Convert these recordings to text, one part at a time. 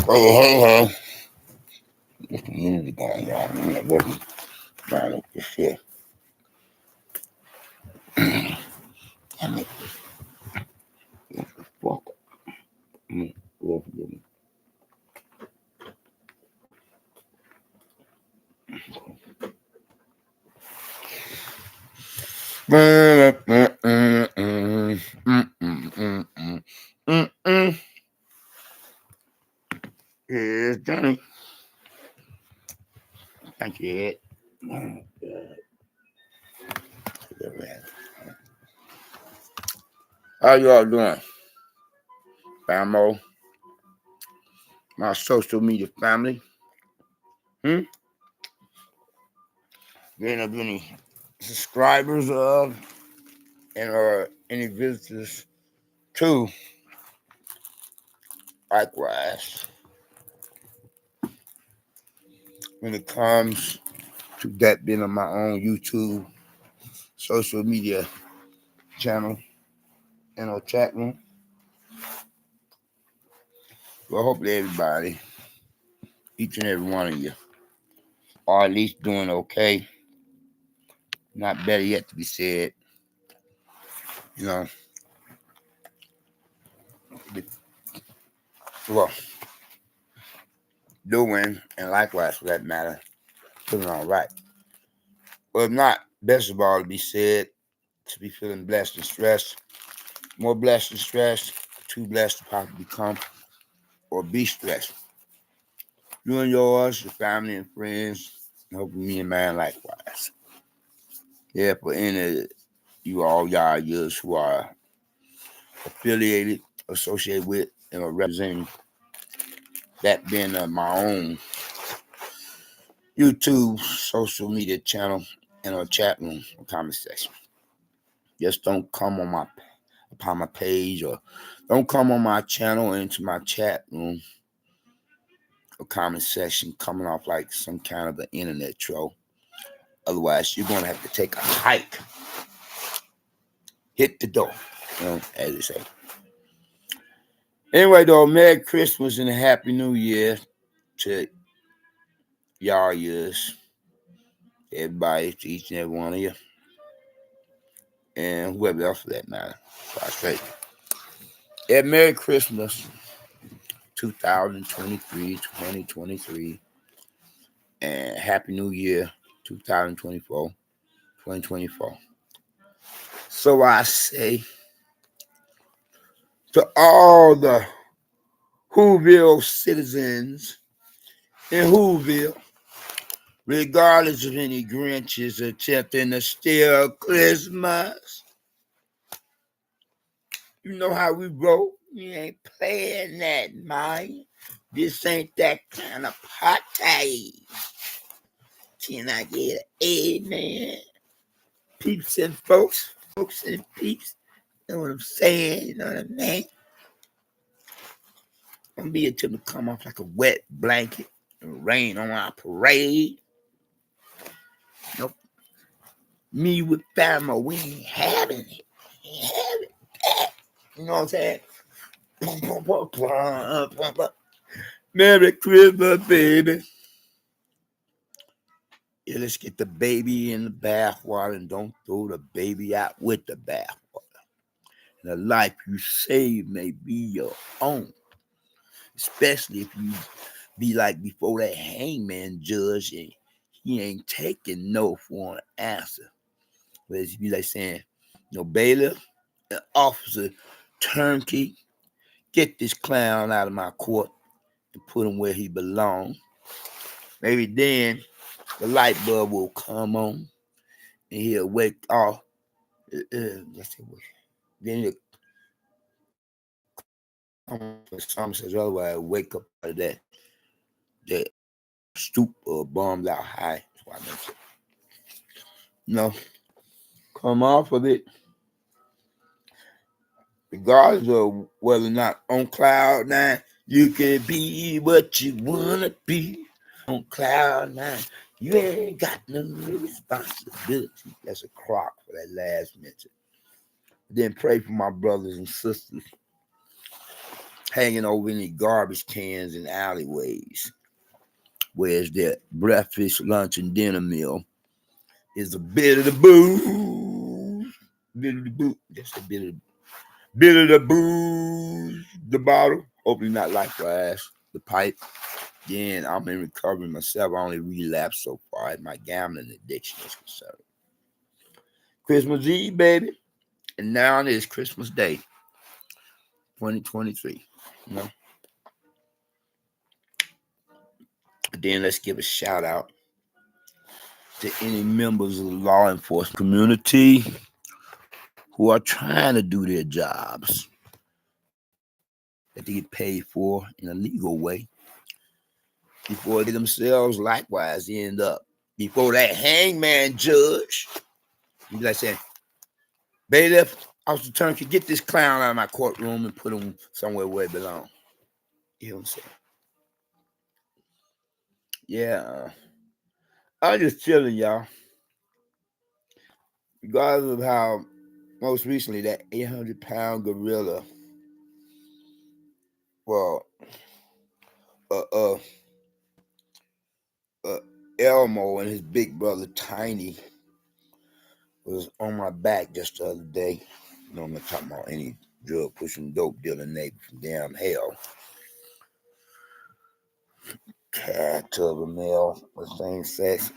Hey. What's the music going on? I'm not working down with this shit. Damn it. What the fuck? Lord forgive me. Here's Johnny. Thank you, Ed. Oh, God. How y'all doing? Famo? My social media family? Getting up any subscribers of and or any visitors to likewise when it comes to that being on my own YouTube social media channel and our chat room. Well, hopefully everybody, each and every one of you, are at least doing okay. Not better yet to be said. You know, well, doing and likewise for that matter, feeling all right. Well, if not, best of all to be said, to be feeling blessed and stressed. More blessed and stressed, too blessed to possibly become or be stressed. You and yours, your family and friends, and hopefully me and mine likewise. Yeah, for any of you all y'all years who are affiliated, associated with, and are representing that being my own YouTube social media channel and our chat room or comment section. Just don't come on upon my page or don't come on my channel or into my chat room or comment section coming off like some kind of an internet troll. Otherwise, you're going to have to take a hike. Hit the door, as they say. Anyway, though, Merry Christmas and a Happy New Year to y'all years. Everybody, to each and every one of you. And whoever else for that matter. So I say, yeah, Merry Christmas 2023, and Happy New Year 2024. So I say to all the Whoville citizens in Whoville, regardless of any Grinches attempting to steal Christmas, you know how we roll. We ain't playing that, man. This ain't that kind of party. Can I get an amen? Peeps and folks and peeps. You know what I'm saying? You know what I mean? Gonna be until to come off like a wet blanket and rain on our parade. Nope. Me with family, we ain't having it. We ain't having that. You know what I'm saying? Merry Christmas, baby. Yeah, let's get the baby in the bathwater and don't throw the baby out with the bathwater. The life you save may be your own. Especially if you be like before that hangman judge and he ain't taking no for an answer. Whereas you be like saying, bailiff, an officer, turnkey, get this clown out of my court and put him where he belongs. Maybe then the light bulb will come on and he'll wake off. Then he'll come for some says otherwise, wake up out of that stoop or bombed out high. That's why I mentioned. No, come off of it. Regardless of whether or not on cloud nine, you can be what you wanna be. On cloud nine, you ain't got no responsibility. That's a crock for that last mention. Then pray for my brothers and sisters hanging over any garbage cans and alleyways. Whereas their breakfast, lunch, and dinner meal is a bit of the booze. Bit of the booze. That's a bit of the booze. The bottle. Hopefully not likewise. The pipe. Then I'm in recovery myself. I only relapsed so far as my gambling addiction is concerned. Christmas Eve, baby. And now it is Christmas Day, 2023. You know. Then let's give a shout out to any members of the law enforcement community who are trying to do their jobs that they get paid for in a legal way before they themselves likewise end up before that hangman judge. You be like saying, bailiff, Officer Turnkey, get this clown out of my courtroom and put him somewhere where it belongs. You know what I'm saying? Yeah. I'm just chilling, y'all. Regardless of how most recently that 800-pound gorilla, well, Elmo and his big brother Tiny was on my back just the other day. You know, I'm not talking about any drug pushing, dope dealing neighbor from damn hell. Cat of a male with same sex.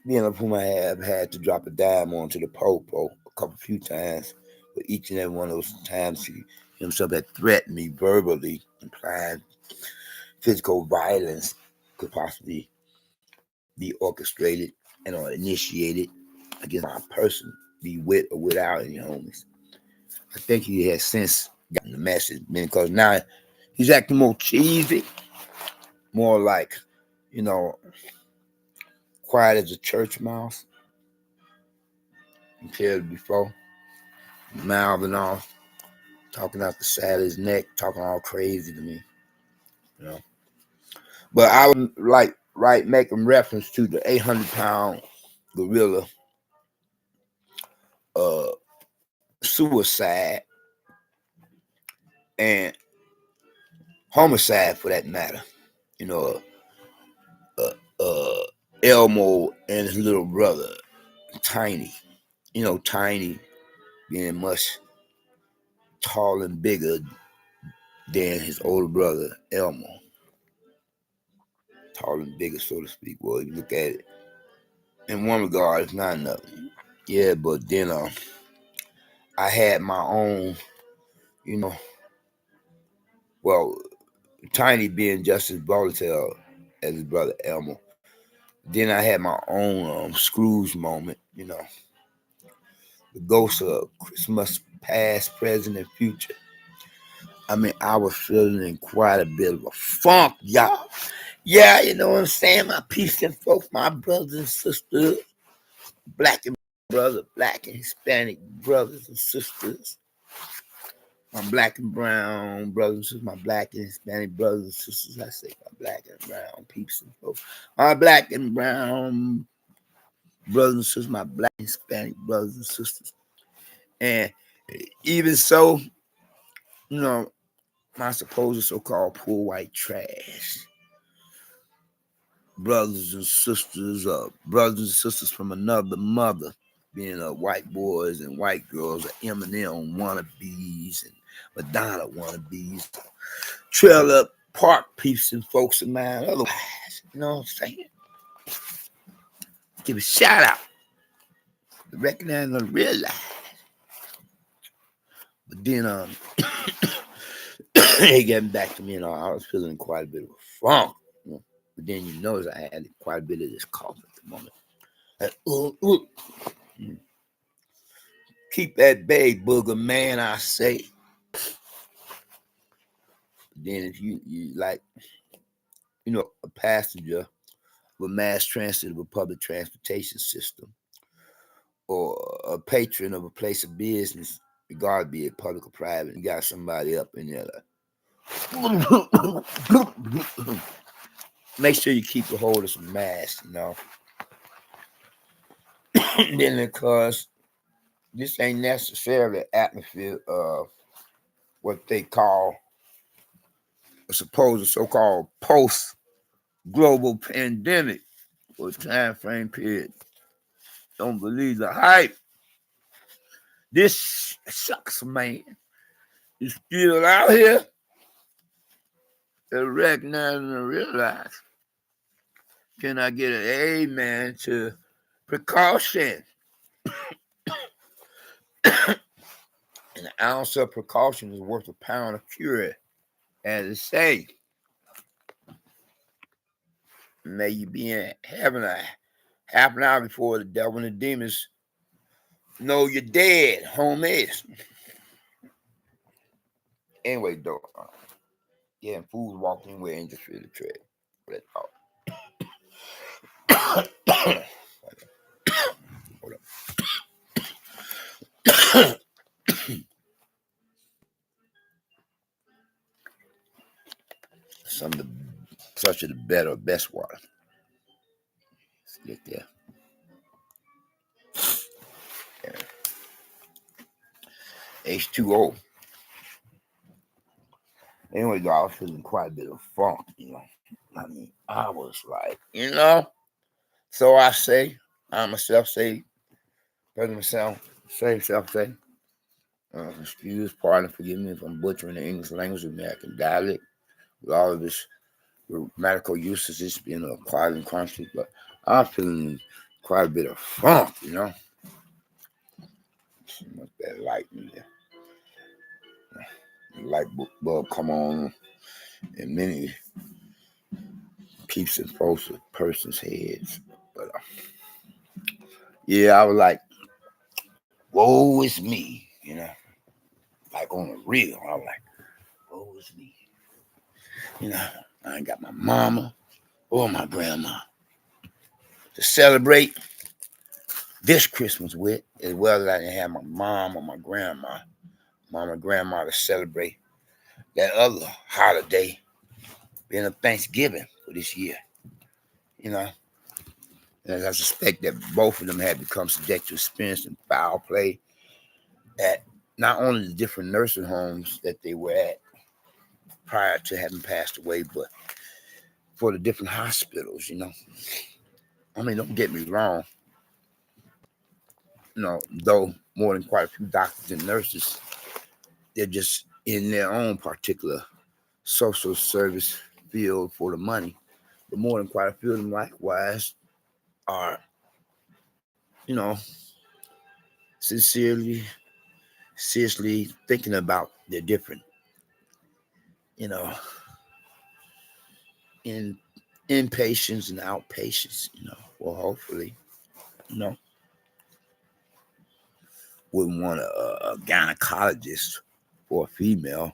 Being of whom I have had to drop a dime onto the popo a few times, but each and every one of those times he himself had threatened me verbally, implying physical violence could possibly be orchestrated and or initiated against my person, be with or without any homies. I think he has since gotten the message because now he's acting more cheesy, more like, you know, quiet as a church mouse compared to before, mouthing off, talking out the side of his neck, talking all crazy to me, you know. But I would like making reference to the 800-pound gorilla suicide and homicide for that matter. You know, Elmo and his little brother, Tiny. You know, Tiny being much taller and bigger than his older brother, Elmo. Taller and bigger, so to speak. Well, you look at it, in one regard, it's not enough. Yeah, but then I had my own, you know, well, Tiny being just as volatile as his brother Elmo. Then I had my own Scrooge moment, you know, the ghosts of Christmas past, present, and future. I mean, I was feeling in quite a bit of a funk, y'all. Yeah, you know what I'm saying? My peace and folks, my brothers and sisters, black and black and Hispanic brothers and sisters, my black and brown brothers and sisters, my black and Hispanic brothers and sisters. I say my black and brown peeps and folks, my black and brown brothers and sisters, my black and Hispanic brothers and sisters. And even so, you know, my supposed so-called poor white trash brothers and sisters from another mother, being white boys and white girls, Eminem wannabes and Madonna wannabes, trailer park peeps and folks of mine. Otherwise, you know what I'm saying? Give a shout out, recognize and realize. But then they getting back to me, and I was feeling quite a bit of a funk. You know? But then you notice I had quite a bit of this cough at the moment. Like, keep that bay, booger man, I say. Then if you like, you know, a passenger of a mass transit of a public transportation system, or a patron of a place of business, regardless be it public or private, you got somebody up in there like, make sure you keep a hold of some masks, you know. Then because this ain't necessarily atmosphere of what they call a supposed so-called post-global pandemic for a time frame period. Don't believe the hype. This sucks, man. It's still out here to recognize and realize. Can I get an amen to precaution? An ounce of precaution is worth a pound of cure, as it say. May you be in heaven a half an hour before the devil and the demons know you're dead, homies. Anyway, though, yeah, and fools walked anywhere and just feel the tread. That's all. Hold up. Such of the better, best water. Let's get there. Yeah. H2O. Anyway, though, I was feeling quite a bit of funk, I mean, I was like, so I say, I myself say, present myself, say, excuse, pardon, forgive me if I'm butchering the English language, American dialect, with all of this grammatical usages being acquired in country, but I'm feeling quite a bit of funk, So much that light in there. The light bulb come on in many peeps and folks, person's heads. But yeah, I was like, woe is me, like on the real. I was like, woe is me. I ain't got my mama or my grandma to celebrate this Christmas with, as well as I didn't have my mom or my grandma, mama and grandma to celebrate that other holiday, being a Thanksgiving for this year. And I suspect that both of them had become subject to experiencing foul play at not only the different nursing homes that they were at prior to having passed away, but for the different hospitals, I mean, don't get me wrong. Though more than quite a few doctors and nurses, they're just in their own particular social service field for the money. But more than quite a few of them, likewise, are, seriously thinking about their different, in inpatients and outpatients, well, hopefully, wouldn't want a gynecologist or a female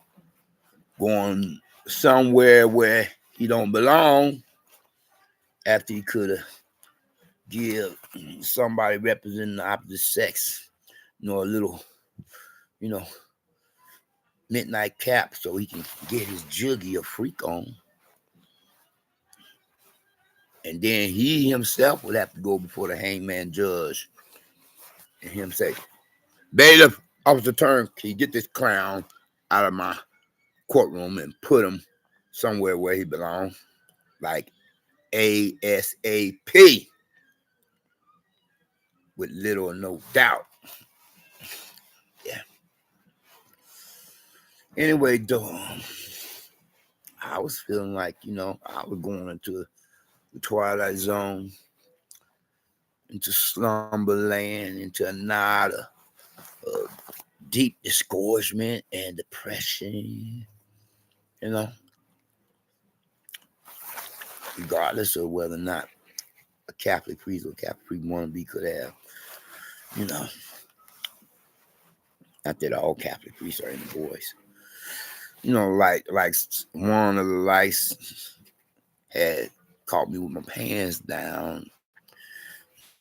going somewhere where he don't belong after he could have give somebody representing the opposite sex, a little, midnight cap so he can get his juggy or freak on. And then he himself would have to go before the hangman judge and him say, bailiff, Officer Turn, can you get this clown out of my courtroom and put him somewhere where he belongs, like ASAP, with little or no doubt. Yeah. Anyway, though, I was feeling like, I was going into the twilight zone, into slumber land, into a night of deep discouragement and depression, regardless of whether or not a Catholic priest or Catholic priest wannabe could have, not that all Catholic priests are in the voice. Like one of the lights had caught me with my pants down.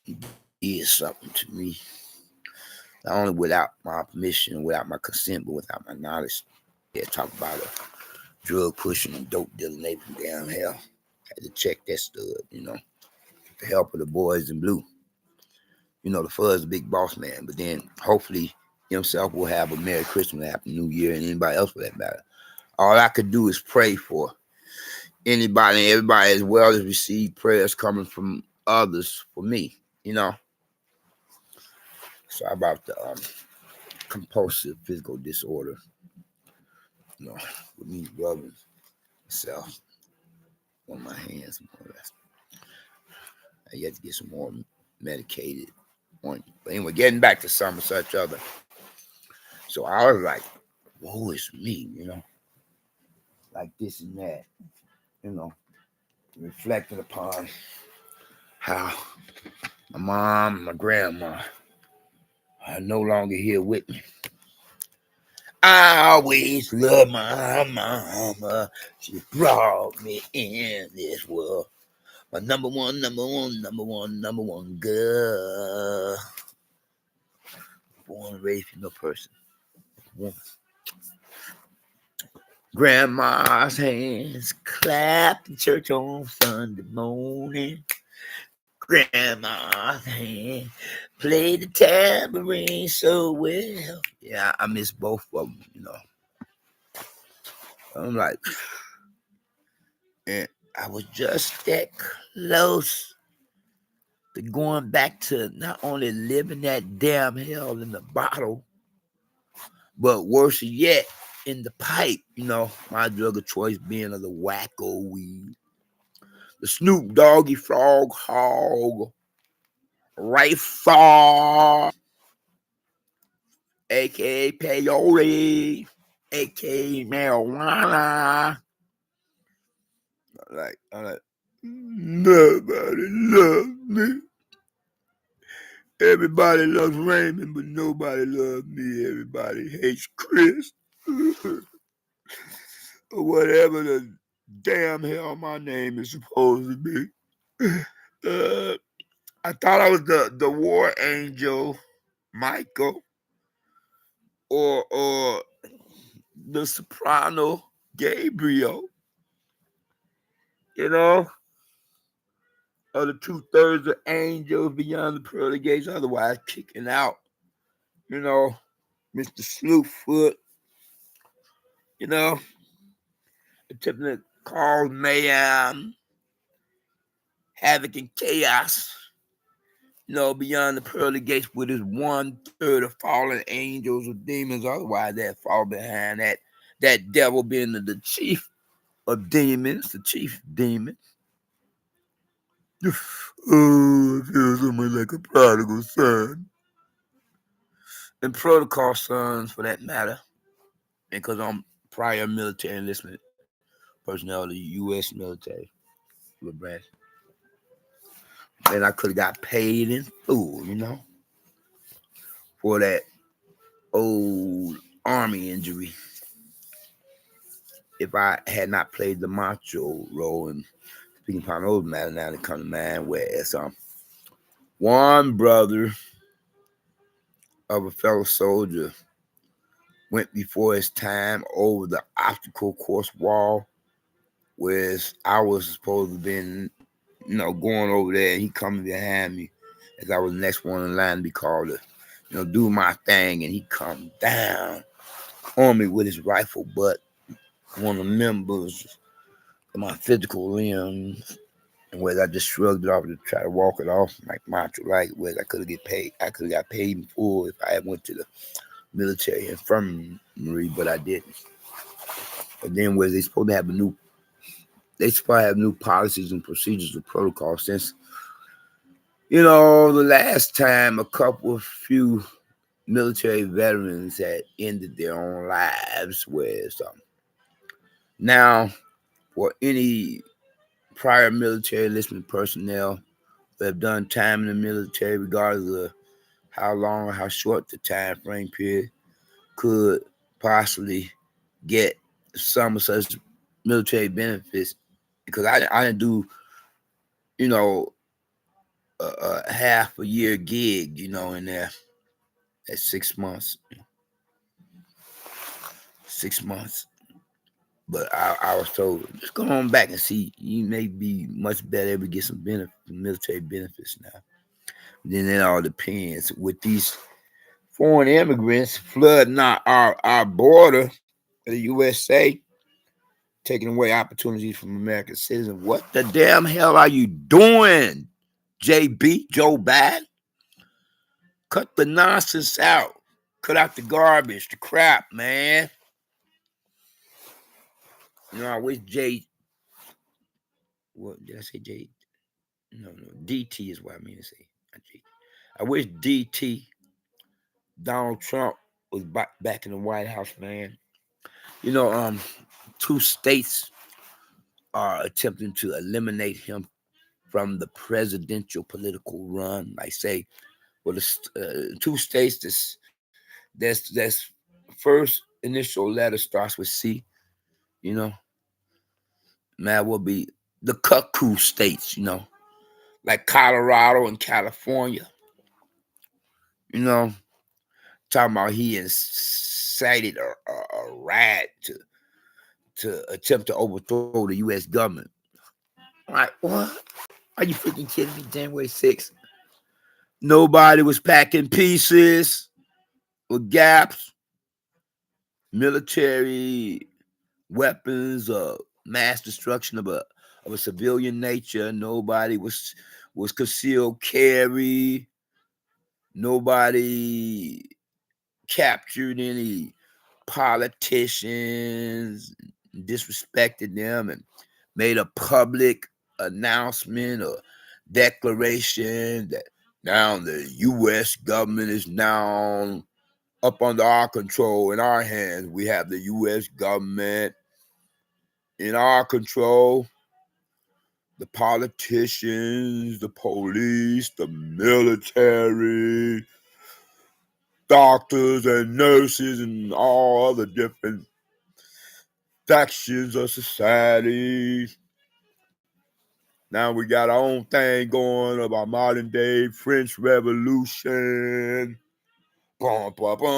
He did something to me. Not only without my permission, without my consent, but without my knowledge. They talk about a drug pushing and dope dealing neighbor from down hell. Had to check that stud, with the help of the boys in blue. The fuzz big boss man. But then hopefully himself will have a Merry Christmas and Happy New Year, and anybody else for that matter. All I could do is pray for anybody and everybody, as well as receive prayers coming from others for me, you know. So about the compulsive physical disorder, you know, with me rubbing myself on my hands more or less. I yet to get some more medicated on. But anyway, getting back to some such other. So I was like, woe is me, you know, like this and that, you know, reflecting upon how my mom, my grandma are no longer here with me. I always love my mama. She brought me in this world. My number one girl. Born and raised from no person. Woman. Grandma's hands clapped in church on Sunday morning. Grandma's hand played the tambourine so well. Yeah, I miss both of them, you know. I'm like, and I was just that close to going back to not only living that damn hell in the bottle, but worse yet, in the pipe, you know, my drug of choice being of the wacko weed. The Snoop Doggy Frog Hog Rifle, aka peyote, aka marijuana. I'm like, nobody loves me. Everybody loves Raymond, but nobody loves me. Everybody hates Chris. Or whatever the damn hell my name is supposed to be. I thought I was the war angel, Michael, or the soprano, Gabriel. You know, or the 2/3 of angels beyond the pearly gates, otherwise kicking out. You know, Mr. Slewfoot. You know, typically called mayhem, havoc, and chaos. You know, beyond the pearly gates with his 1/3 of fallen angels or demons, otherwise that fall behind that devil being the chief of demons, the chief demon. Oh, I feel so much like a prodigal son. And protocol sons for that matter. And because I'm prior military enlistment personnel of the U.S. military branch. And I could have got paid in full, you know, for that old army injury if I had not played the macho role. And speaking upon those matters now that come to mind, whereas one brother of a fellow soldier went before his time over the obstacle course wall, whereas I was supposed to be, going over there, and he coming behind me as I was the next one in line to be called to, do my thing, and he come down on me with his rifle butt, one of the members of my physical limbs, and whereas I just shrugged it off to try to walk it off like macho, like whereas I could have got paid in full if I had went to the military infirmary, but I didn't. But then where they supposed to have new policies and procedures and protocols since, the last time a few military veterans had ended their own lives, whereas now for any prior military enlistment personnel who have done time in the military, regardless of how long or how short the time frame period, could possibly get some of such military benefits, because I didn't do, a half a year gig, in there at 6 months. 6 months. But I was told, just go on back and see. You may be much better able to get some military benefits now. Then it all depends. With these foreign immigrants flooding our border of the USA, taking away opportunities from American citizens. What the damn hell are you doing, JB, Joe Biden? Cut the nonsense out. Cut out the garbage, the crap, man. You know, I wish what did I say, J? No, DT is what I mean to say. I wish DT, Donald Trump, was back in the White House, man. You know, 2 states are attempting to eliminate him from the presidential political run. Like say, well, the 2 states that's first initial letter starts with C. You know, man, will be the cuckoo states. You know, like Colorado and California. You know, talking about he incited a riot to attempt to overthrow the U.S. government. Like, what? Are you freaking kidding me? January 6th. Nobody was packing pieces or gaps, military weapons, mass destruction of a civilian nature. Nobody was concealed carry. Nobody captured any politicians, disrespected them, and made a public announcement or declaration that now the U.S. government is now up under our control, in our hands. We have the U.S. government in our control. The politicians, the police, the military, doctors and nurses, and all other different factions of society. Now we got our own thing going of our modern day French Revolution. We're going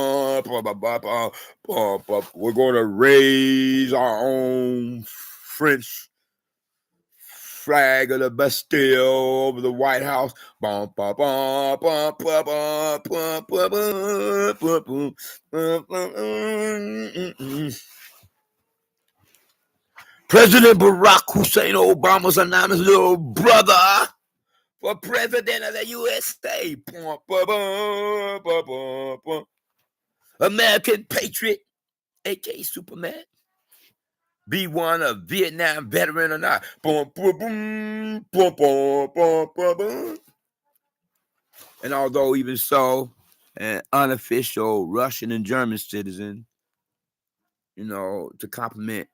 to raise our own French flag of the Bastille over the White House. President Barack Hussein Obama's announced his little brother for president of the USA. American patriot, aka Superman. Be one a Vietnam veteran or not. And although even so, an unofficial Russian and German citizen, you know, to compliment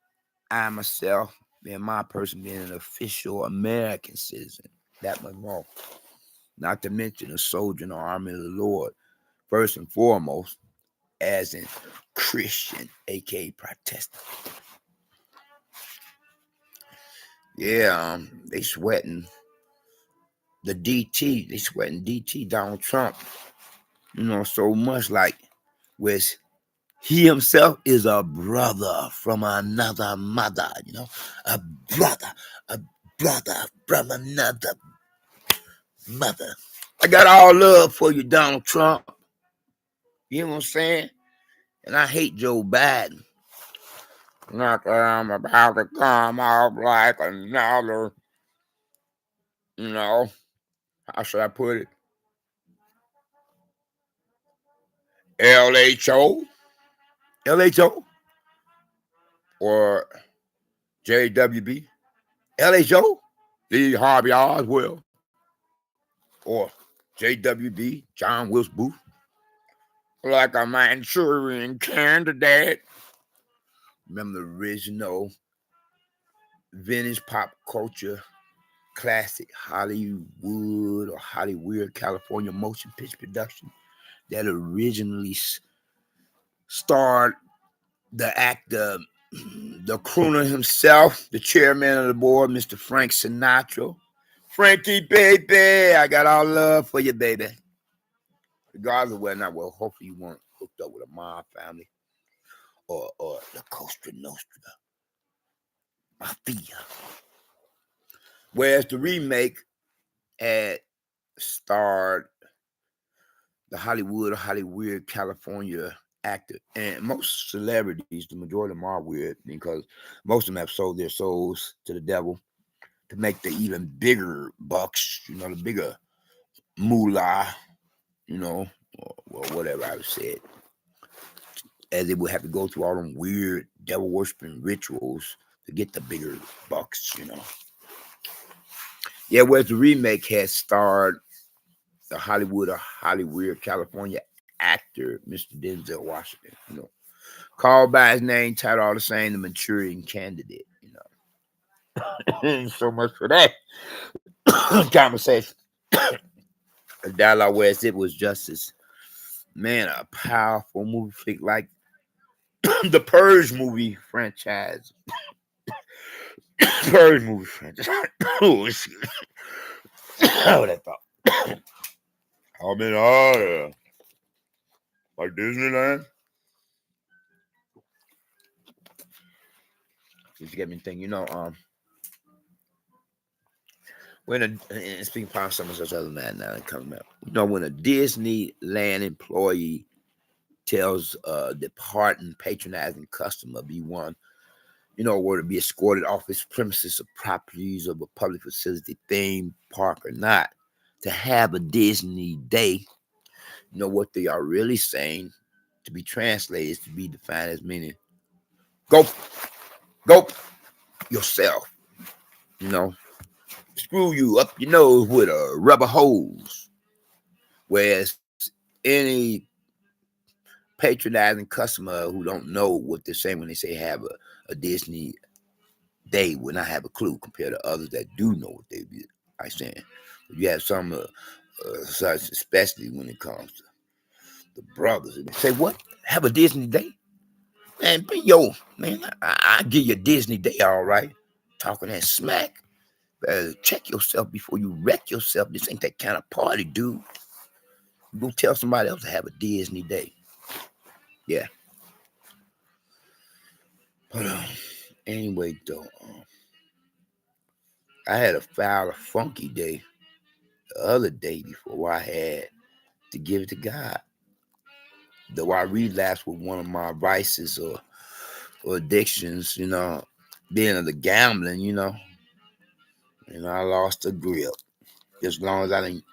I myself, being my person, being an official American citizen, that much more. Not to mention a soldier in the army of the Lord, first and foremost, as in Christian, aka Protestant. Yeah, they sweating the DT. They sweating DT, Donald Trump. You know, so much like with he himself is a brother from another mother. You know, a brother from another mother. I got all love for you, Donald Trump. You know what I'm saying? And I hate Joe Biden. Not that I'm about to come off like another, you know, how should I put it? LHO? LHO? Or JWB? LHO? Lee Harvey Oswald? Or JWB? John Wilkes Booth? Like a Manchurian candidate? Remember the original vintage pop culture classic Hollywood or Hollywood California motion picture production that originally starred the actor, the crooner himself, the chairman of the board, Mr. Frank Sinatra. Frankie, baby, I got all love for you, baby. Regardless of whether or not, well, hopefully you weren't hooked up with a mob family or the Costa Nostra Mafia. Whereas the remake had starred the Hollywood California actor. And most celebrities, the majority of them are weird because most of them have sold their souls to the devil to make the even bigger bucks, the bigger moolah, or whatever I said. As they would have to go through all them weird devil worshiping rituals to get the bigger bucks. Yeah, whereas the remake has starred the Hollywood, California actor, Mr. Denzel Washington, called by his name, title all the same, the Manchurian Candidate. So much for that conversation. A dialogue where it was justice. Man, a powerful movie flick like the Purge movie franchise. Purge movie franchise. Oh, shit. Oh, that thought. I'm in order. Like Disneyland. Just get me thinking, when and speaking of some of such other man now coming up, when a Disneyland employee tells a departing patronizing customer, be one, were to be escorted off his premises or properties of a public facility, theme park or not, to have a Disney day, what they are really saying to be translated is to be defined as meaning go yourself, screw you up your nose with a rubber hose. Whereas any patronizing customer who don't know what they're saying when they say have a Disney day will not have a clue compared to others that do know what they be saying. You have some such, especially when it comes to the brothers. They say, what? Have a Disney day? Man, man, I give you a Disney day, all right. Talking that smack. Check yourself before you wreck yourself. This ain't that kind of party, dude. You go tell somebody else to have a Disney day. Yeah. But anyway, though, I had a foul, funky day the other day before I had to give it to God. Though I relapsed with one of my vices or addictions, being of the gambling, I lost the grip. As long as I didn't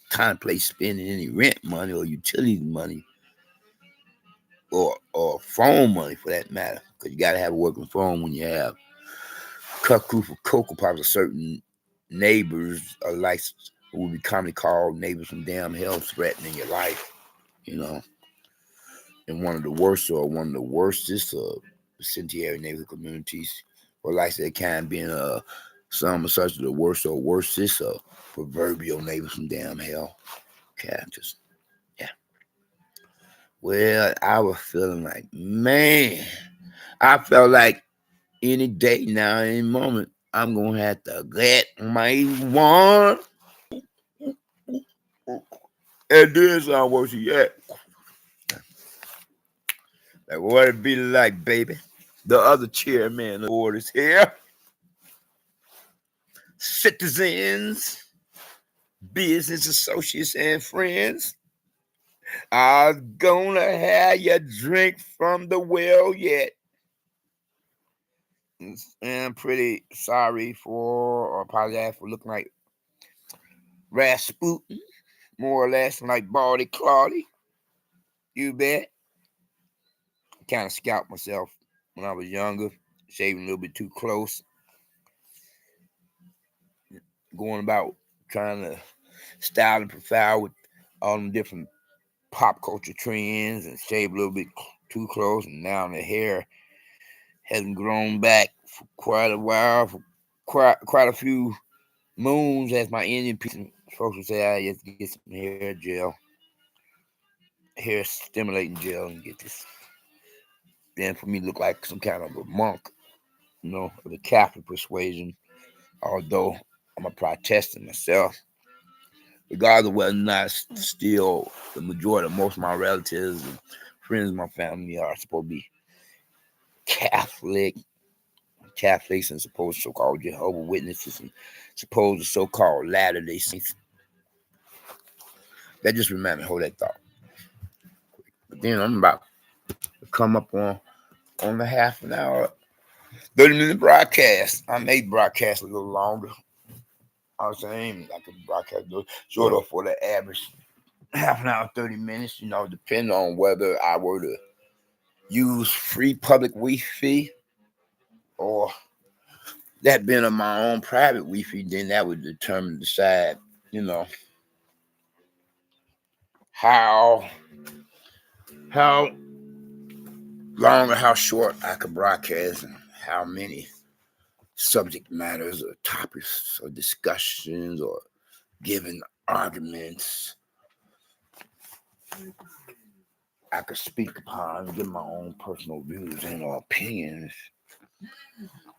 contemplate spending any rent money or utility money or phone money for that matter, because you got to have a working phone when you have cut crew for Cocoa Pops or certain neighbors are like who would be commonly called neighbors from damn hell threatening your life, in one of the worst or one of the worstest incendiary neighborhood communities, or like they kind being some of such the worst or worstest proverbial neighbors from damn hell. Just yeah. Well, I was feeling like, man, I felt like any day now, any moment, I'm gonna have to get my one and this on what she at. Like what it be like, baby. The other chairman of the board is here. Citizens, business associates, and friends. I'm gonna have you drink from the well yet. And I'm pretty sorry for or apologize for looking like Rasputin, more or less like Baldy Claudy. You bet. Kind of scalped myself when I was younger, shaving a little bit too close, going about trying to style and profile with all them different pop culture trends and shave a little bit too close, and now the hair hasn't grown back for quite a while, for quite a few moons, as my Indian people folks would say. I just get some hair gel, hair stimulating gel, and get this. Then for me to look like some kind of a monk, of the Catholic persuasion, although I'm a Protestant myself. Regardless of whether or not still the majority of most of my relatives and friends of my family are supposed to be Catholics and supposed so-called Jehovah's Witnesses and supposed so-called Latter-day Saints. That just reminded me, hold that thought. But then I'm about come up on the half an hour, 30-minute broadcast. I may broadcast a little longer. I was saying I could broadcast a little shorter for the average half an hour, 30 minutes, depending on whether I were to use free public Wi-Fi or that being on my own private Wi-Fi, then that would decide, how long or how short I could broadcast and how many subject matters or topics or discussions or given arguments I could speak upon and give my own personal views and opinions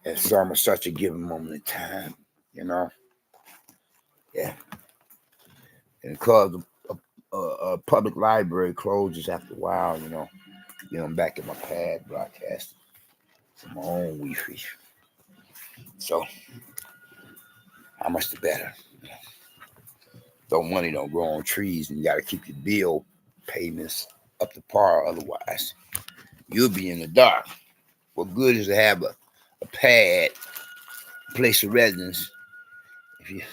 at such a given moment in time, Yeah. And because a public library closes after a while, I'm back in my pad broadcasting from my own Wi-Fi. So, how much the better? Though money don't grow on trees and you got to keep your bill payments up to par, otherwise you'll be in the dark. What good is to have a pad, place of residence, if you're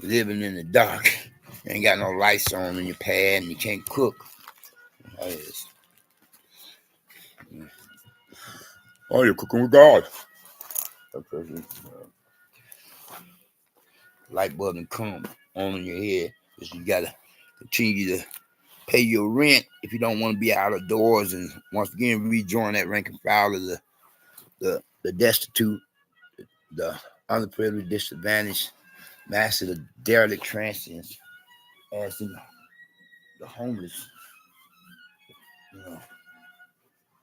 living in the dark, ain't got no lights on in your pad and you can't cook? That is. Oh, you're cooking with God. Light bulb and come on in your head, because you gotta continue to pay your rent if you don't want to be out of doors, and once again rejoin that rank and file of the destitute, the underprivileged, disadvantaged, master, the derelict transients, as in the homeless,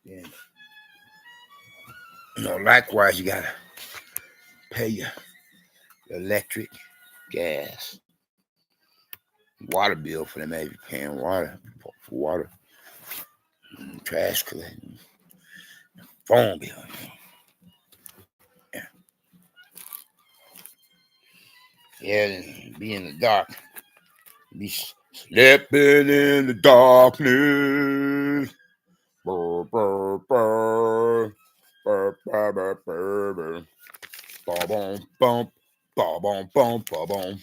and likewise you gotta pay your electric, gas, water bill for them, if you're paying water for water, trash collecting, phone bill. Yeah, and be in the dark. Be slipping in the darkness. Burr, burr, burr. Burr, burr, burr, burr, burr. Ba-bum, bump. Ba-bum, bump, ba-bum.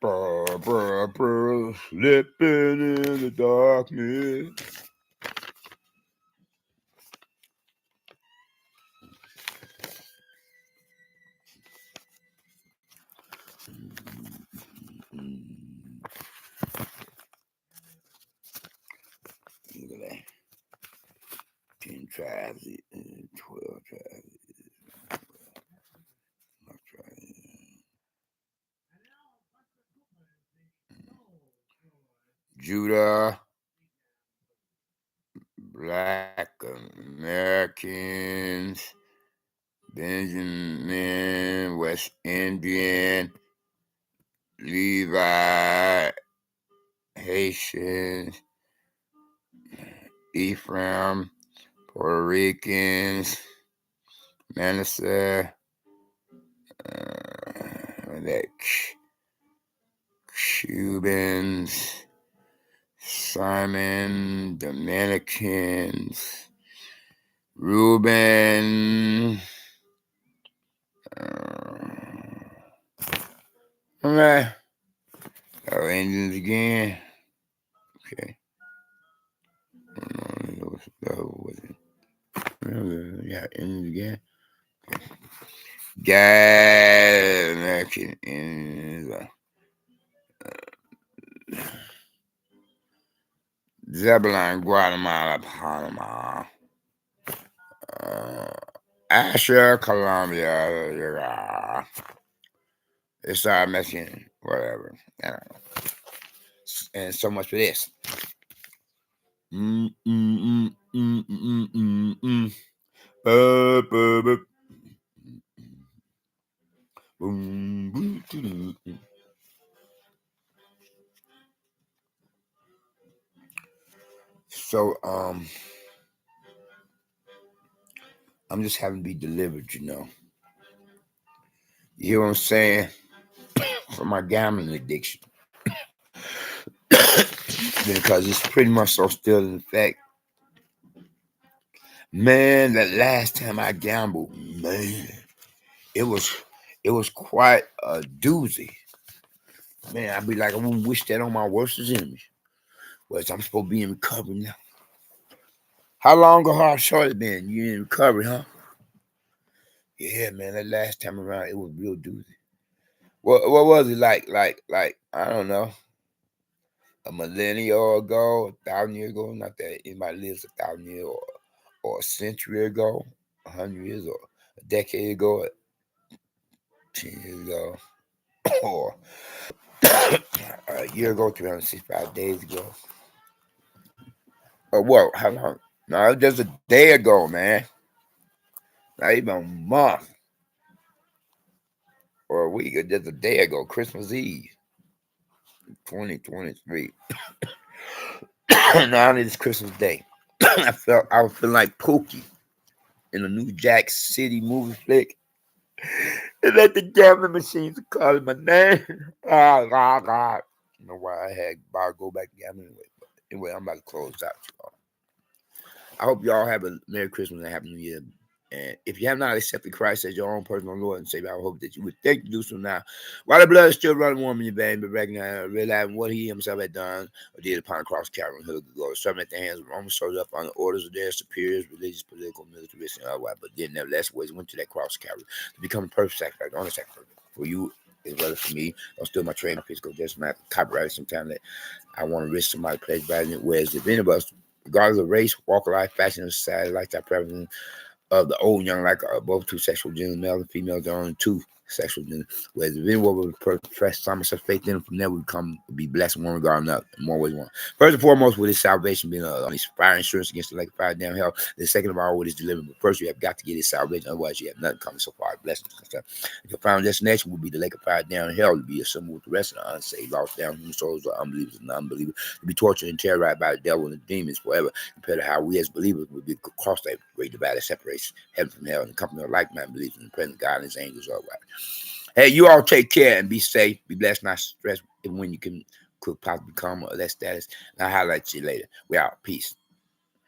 Burr, burr, burr. Slipping in the darkness. Look at that. 10 tribes, 12 tribes. Judah, Black Americans, Benjamin, West Indian, Levi, Haitians, Ephraim, Puerto Ricans, Manasseh, Cubans, Simon, Dominicans, Reuben, okay. Oh, Indians again. Okay. Yeah, Indians again. Okay. God, American Indians. Zebulon, Guatemala, Panama, Asher, Colombia, it's Mexican, whatever. I don't know. And so much for this. So, I'm just having to be delivered, You hear what I'm saying? From my gambling addiction. because it's pretty much so still in effect. Man, the last time I gambled, man, it was it was quite a doozy. Man, I'd be like, I wouldn't wish that on my worst enemies. Whereas I'm supposed to be in recovery now. How long or how short it been? You in recovery, huh? Yeah, man, that last time around, it was real doozy. What was it like? I don't know, a millennial ago, 1,000 years ago? Not that anybody lives 1,000 years or a century ago, 100 years, or a decade ago, 10 years ago, or a year ago, 365 days ago. Or what? How long? No, just a day ago, man. Not even a month or a week, or just a day ago, Christmas Eve, 2023. Now it's Christmas Day. I was feeling like Pookie in a new Jack City movie flick. And let the gambling machines calling my name. Ah, God, God. I don't know why I had Bar go back to gambling anyway. But anyway, I'm about to close out, y'all. I hope y'all have a Merry Christmas and a Happy New Year. And if you have not accepted Christ as your own personal Lord and Savior, I hope that you would think to do so now. While the blood is still running warm in your veins, but realizing what he himself had done or did upon the cross, Calvary, and Hood of glory, serving at the hands of Roman soldiers up on the orders of their superiors, religious, political, military, and otherwise, but then nevertheless went to that cross, Calvary, to become a perfect sacrifice, the only sacrifice for you as well as for me. Don't steal my train of physical just not copyright sometime that I want to risk somebody plagiarizing it. Whereas if any of us, regardless of race, walk of life, fashion, and society, lifestyle preferences, of the old young, like both two sexual genders, male and female, there are only two sexual genders. Whereas if anyone would profess some such faith in them, from there we be blessed in one regard or another, in more ways one. First and foremost, with his salvation being fire insurance against the lake of fire down hell. The second of all, with his deliverance. But first, you have got to get his salvation, otherwise, you have nothing coming so far. Blessings and stuff. Your final destination will be the lake of fire down hell, to be assembled with the rest of the unsaved, lost down human souls, or unbelievers and unbelievers, to be tortured and terrorized by the devil and the demons forever, compared to how we as believers would be cross that great divide that separates heaven from hell, and the company of like-minded believers in the presence of God and his angels. All right. Hey, you all take care and be safe. Be blessed, not stressed, even when you could possibly become or less status. And I'll highlight you later. We out. Peace.